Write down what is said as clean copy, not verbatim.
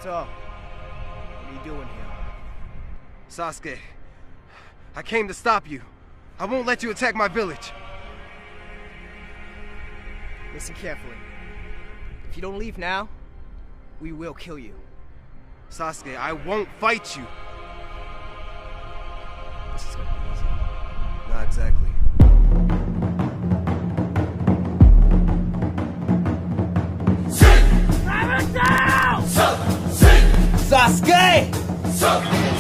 Naruto, what are you doing here? Sasuke, I came to stop you. I won't let you attack my village. Listen carefully. If you don't leave now, we will kill you. Sasuke, I won't fight you. This is gonna be easy. Not exactly. Sasuke!